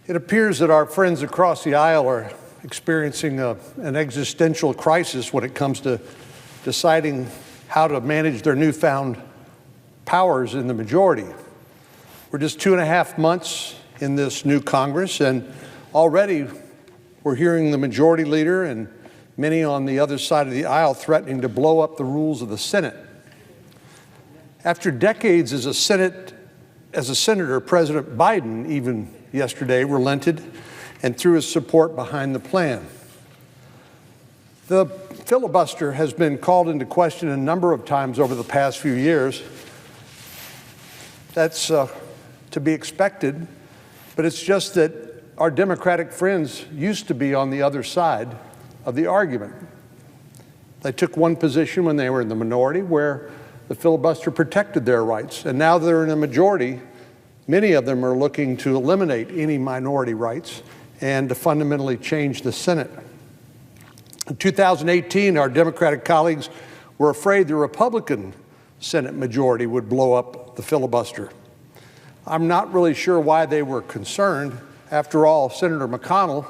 It appears that our friends across the aisle are experiencing an existential crisis when it comes to deciding how to manage their newfound powers in the majority. We're just 2.5 months in this new Congress, and already we're hearing the majority leader and many on the other side of the aisle threatening to blow up the rules of the Senate. After decades as a senator, President Biden even yesterday relented and threw his support behind the plan. The filibuster has been called into question a number of times over the past few years. That's to be expected, but it's just that our Democratic friends used to be on the other side of the argument. They took one position when they were in the minority where the filibuster protected their rights, and now they're in a majority. Many of them are looking to eliminate any minority rights and to fundamentally change the Senate. In 2018, our Democratic colleagues were afraid the Republican Senate majority would blow up the filibuster. I'm not really sure why they were concerned. After all, Senator McConnell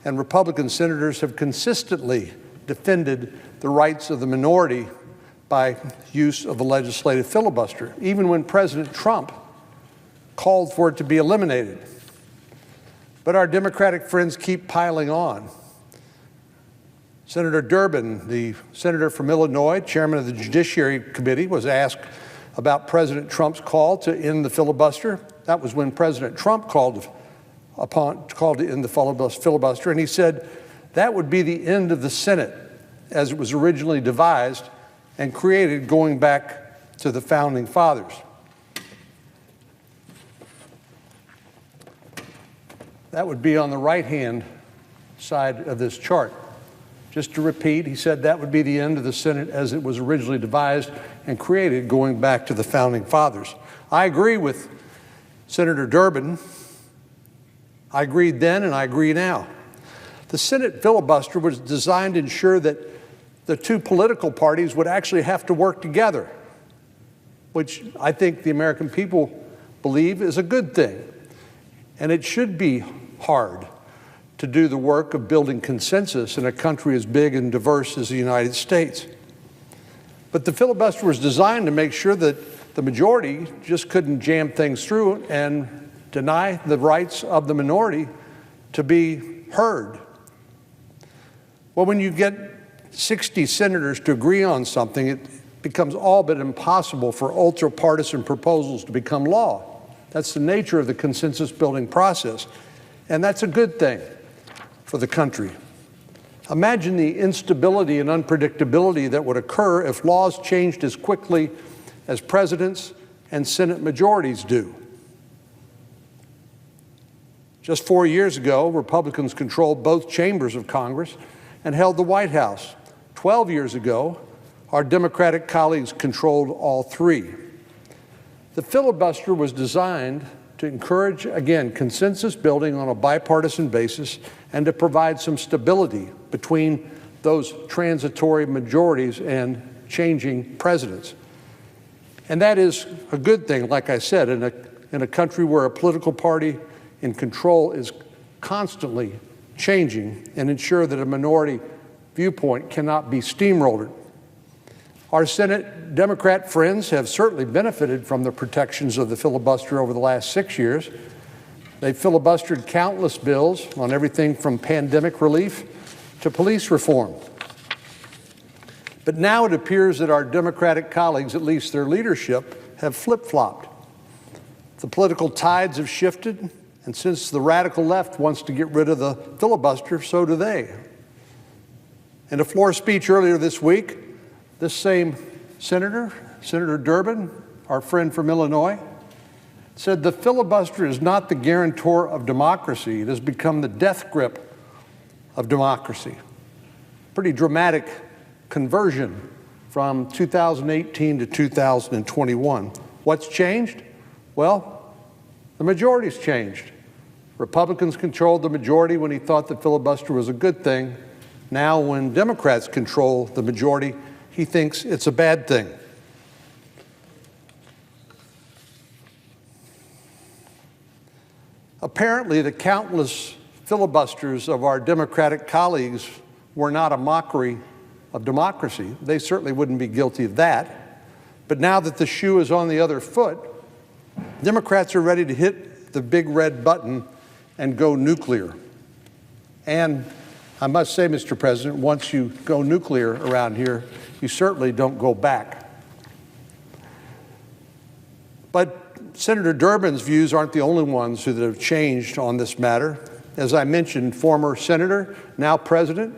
and Republican senators have consistently defended the rights of the minority by use of the legislative filibuster, even when President Trump called for it to be eliminated. But our Democratic friends keep piling on. Senator Durbin, the senator from Illinois, chairman of the Judiciary Committee, was asked about President Trump's call to end the filibuster. That was when President Trump called to end the filibuster, and he said that would be the end of the Senate as it was originally devised and created going back to the Founding Fathers. That would be on the right-hand side of this chart. Just to repeat, he said that would be the end of the Senate as it was originally devised and created going back to the Founding Fathers. I agree with Senator Durbin. I agreed then and I agree now. The Senate filibuster was designed to ensure that the two political parties would actually have to work together, which I think the American people believe is a good thing. And it should be hard to do the work of building consensus in a country as big and diverse as the United States. But the filibuster was designed to make sure that the majority just couldn't jam things through and deny the rights of the minority to be heard. Well, when you get 60 senators to agree on something, it becomes all but impossible for ultra-partisan proposals to become law. That's the nature of the consensus-building process, and that's a good thing for the country. Imagine the instability and unpredictability that would occur if laws changed as quickly as presidents and Senate majorities do. Just 4 years ago, Republicans controlled both chambers of Congress and held the White House. 12 years ago, our Democratic colleagues controlled all three. The filibuster was designed to encourage, again, consensus building on a bipartisan basis and to provide some stability between those transitory majorities and changing presidents. And that is a good thing, like I said, in a country where a political party in control is constantly changing and ensure that a minority viewpoint cannot be steamrolled. Our Senate Democrat friends have certainly benefited from the protections of the filibuster over the last 6 years. They filibustered countless bills on everything from pandemic relief to police reform. But now it appears that our Democratic colleagues, at least their leadership, have flip-flopped. The political tides have shifted, and since the radical left wants to get rid of the filibuster, so do they. In a floor speech earlier this week, this same senator, Senator Durbin, our friend from Illinois, said the filibuster is not the guarantor of democracy. It has become the death grip of democracy. Pretty dramatic conversion from 2018 to 2021. What's changed? Well, the majority's changed. Republicans controlled the majority when he thought the filibuster was a good thing. Now, when Democrats control the majority, he thinks it's a bad thing. Apparently, the countless filibusters of our Democratic colleagues were not a mockery of democracy. They certainly wouldn't be guilty of that. But now that the shoe is on the other foot, Democrats are ready to hit the big red button and go nuclear. And I must say, Mr. President, once you go nuclear around here, you certainly don't go back. But Senator Durbin's views aren't the only ones that have changed on this matter. As I mentioned, former Senator, now President,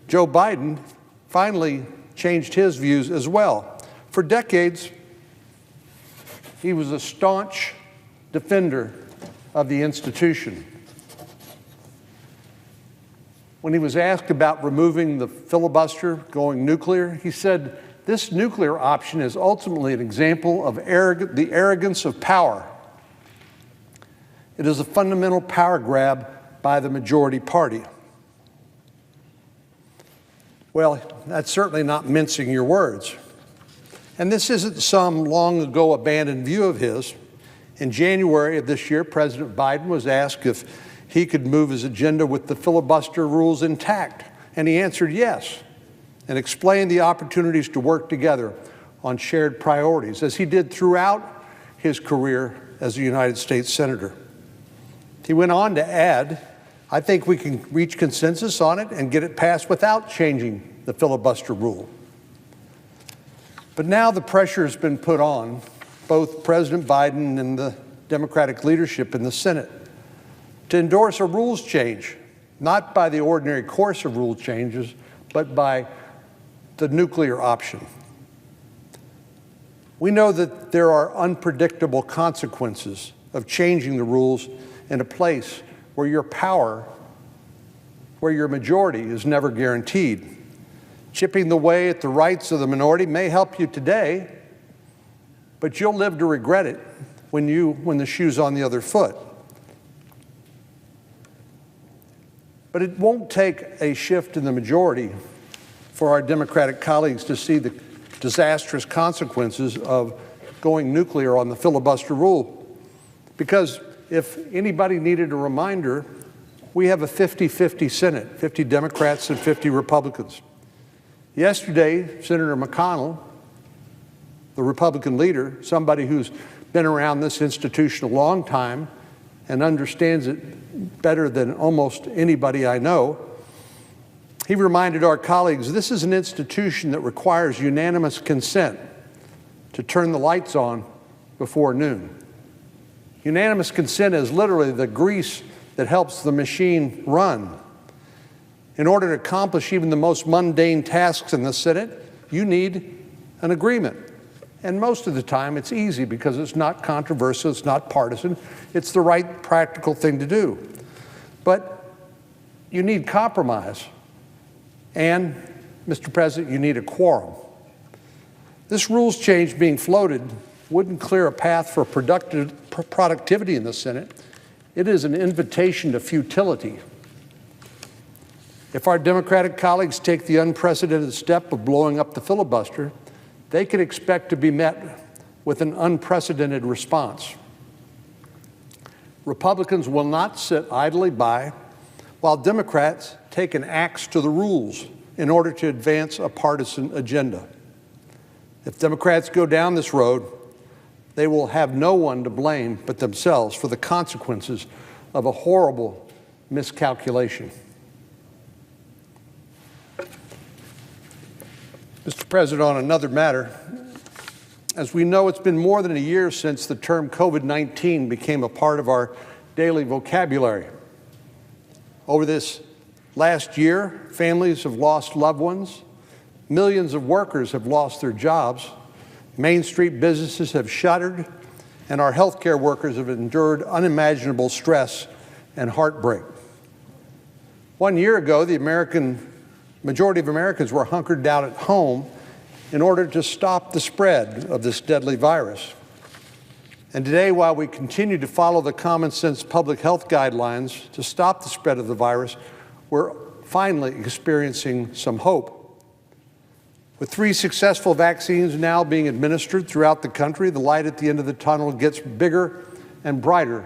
Joe Biden finally changed his views as well. For decades, he was a staunch defender of the institution. When he was asked about removing the filibuster, going nuclear, he said, "This nuclear option is ultimately an example of the arrogance of power. It is a fundamental power grab by the majority party." Well, that's certainly not mincing your words. And this isn't some long ago abandoned view of his. In January of this year, President Biden was asked if he could move his agenda with the filibuster rules intact, and he answered yes, and explained the opportunities to work together on shared priorities, as he did throughout his career as a United States Senator. He went on to add, "I think we can reach consensus on it and get it passed without changing the filibuster rule." But now the pressure has been put on both President Biden and the Democratic leadership in the Senate to endorse a rules change, not by the ordinary course of rule changes, but by the nuclear option. We know that there are unpredictable consequences of changing the rules in a place where your power, where your majority is never guaranteed. Chipping away at the rights of the minority may help you today, but you'll live to regret it when the shoe's on the other foot. But it won't take a shift in the majority for our Democratic colleagues to see the disastrous consequences of going nuclear on the filibuster rule. Because if anybody needed a reminder, we have a 50-50 Senate, 50 Democrats and 50 Republicans. Yesterday, Senator McConnell, the Republican leader, somebody who's been around this institution a long time and understands it better than almost anybody I know, he reminded our colleagues, this is an institution that requires unanimous consent to turn the lights on before noon. Unanimous consent is literally the grease that helps the machine run. In order to accomplish even the most mundane tasks in the Senate, you need an agreement. And most of the time, it's easy because it's not controversial, it's not partisan, it's the right practical thing to do. But you need compromise. And, Mr. President, you need a quorum. This rules change being floated wouldn't clear a path for productivity in the Senate. It is an invitation to futility. If our Democratic colleagues take the unprecedented step of blowing up the filibuster, they can expect to be met with an unprecedented response. Republicans will not sit idly by while Democrats take an axe to the rules in order to advance a partisan agenda. If Democrats go down this road, they will have no one to blame but themselves for the consequences of a horrible miscalculation. Mr. President, on another matter, as we know, it's been more than a year since the term COVID-19 became a part of our daily vocabulary. Over this last year, families have lost loved ones, millions of workers have lost their jobs, Main Street businesses have shuttered, and our healthcare workers have endured unimaginable stress and heartbreak. 1 year ago, the majority of Americans were hunkered down at home in order to stop the spread of this deadly virus. And today, while we continue to follow the common sense public health guidelines to stop the spread of the virus, we're finally experiencing some hope. With 3 successful vaccines now being administered throughout the country, the light at the end of the tunnel gets bigger and brighter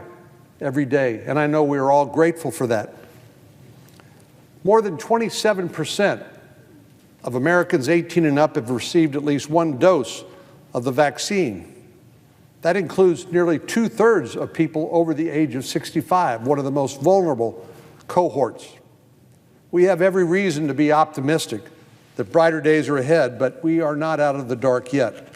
every day, and I know we are all grateful for that. More than 27% of Americans 18 and up have received at least one dose of the vaccine. That includes nearly 2/3 of people over the age of 65, one of the most vulnerable cohorts. We have every reason to be optimistic that brighter days are ahead, but we are not out of the dark yet.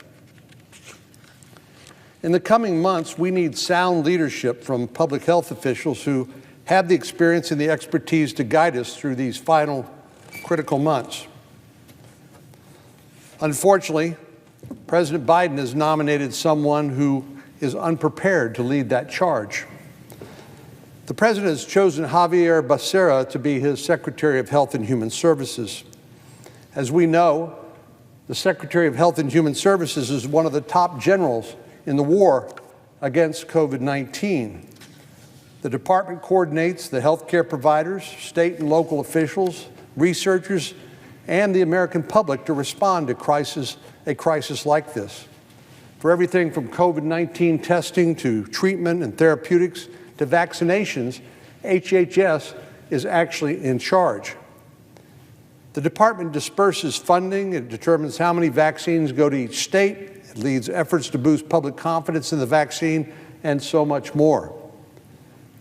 In the coming months, we need sound leadership from public health officials who have the experience and the expertise to guide us through these final critical months. Unfortunately, President Biden has nominated someone who is unprepared to lead that charge. The president has chosen Javier Becerra to be his Secretary of Health and Human Services. As we know, the Secretary of Health and Human Services is one of the top generals in the war against COVID-19. The department coordinates the healthcare providers, state and local officials, researchers, and the American public to respond to a crisis like this. For everything from COVID-19 testing to treatment and therapeutics to vaccinations, HHS is actually in charge. The department disperses funding, it determines how many vaccines go to each state, it leads efforts to boost public confidence in the vaccine, and so much more.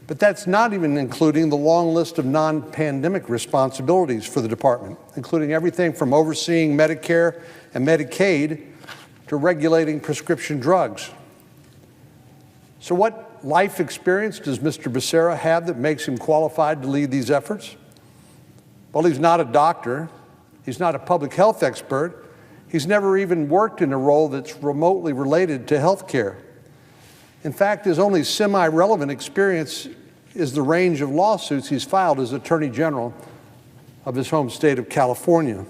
But that's not even including the long list of non-pandemic responsibilities for the department, including everything from overseeing Medicare and Medicaid to regulating prescription drugs. So what life experience does Mr. Becerra have that makes him qualified to lead these efforts? Well, he's not a doctor, he's not a public health expert, he's never even worked in a role that's remotely related to health care. In fact, his only semi-relevant experience is the range of lawsuits he's filed as Attorney General of his home state of California.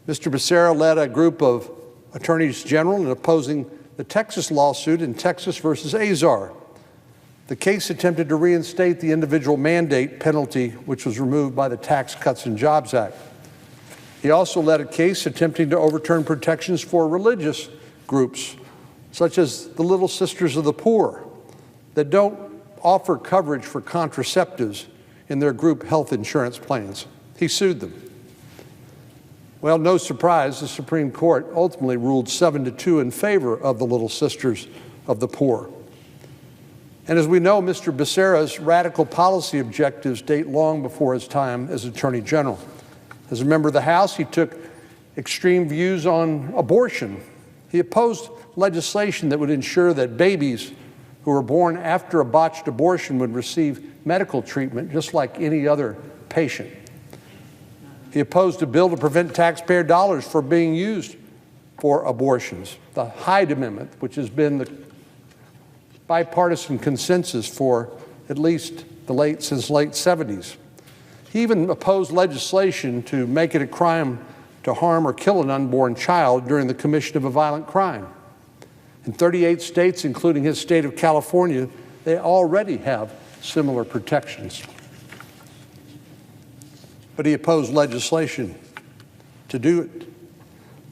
Mr. Becerra led a group of attorneys general in opposing the Texas lawsuit in Texas versus Azar. The case attempted to reinstate the individual mandate penalty, which was removed by the Tax Cuts and Jobs Act. He also led a case attempting to overturn protections for religious groups, such as the Little Sisters of the Poor, that don't offer coverage for contraceptives in their group health insurance plans. He sued them. Well, no surprise, the Supreme Court ultimately ruled 7-2 in favor of the Little Sisters of the Poor. And as we know, Mr. Becerra's radical policy objectives date long before his time as Attorney General. As a member of the House, he took extreme views on abortion. He opposed legislation that would ensure that babies who were born after a botched abortion would receive medical treatment just like any other patient. He opposed a bill to prevent taxpayer dollars from being used for abortions, the Hyde Amendment, which has been the bipartisan consensus for at least since late 70s. He even opposed legislation to make it a crime to harm or kill an unborn child during the commission of a violent crime. In 38 states, including his state of California, they already have similar protections. But he opposed legislation to do it.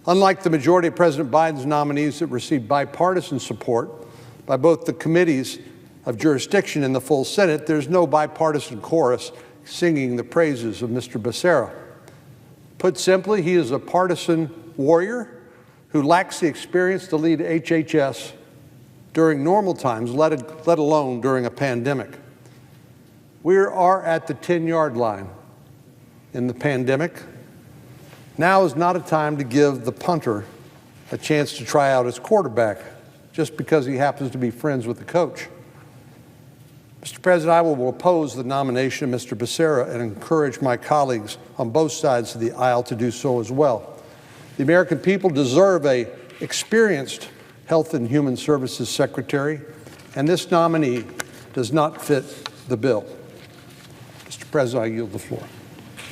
Unlike the majority of President Biden's nominees that received bipartisan support by both the committees of jurisdiction and the full Senate, there's no bipartisan chorus singing the praises of Mr. Becerra. Put simply, he is a partisan warrior who lacks the experience to lead HHS during normal times, let alone during a pandemic. We are at the 10-yard line in the pandemic. Now is not a time to give the punter a chance to try out as quarterback just because he happens to be friends with the coach. Mr. President, I will oppose the nomination of Mr. Becerra and encourage my colleagues on both sides of the aisle to do so as well. The American people deserve an experienced Health and Human Services Secretary, and this nominee does not fit the bill. Mr. President, I yield the floor.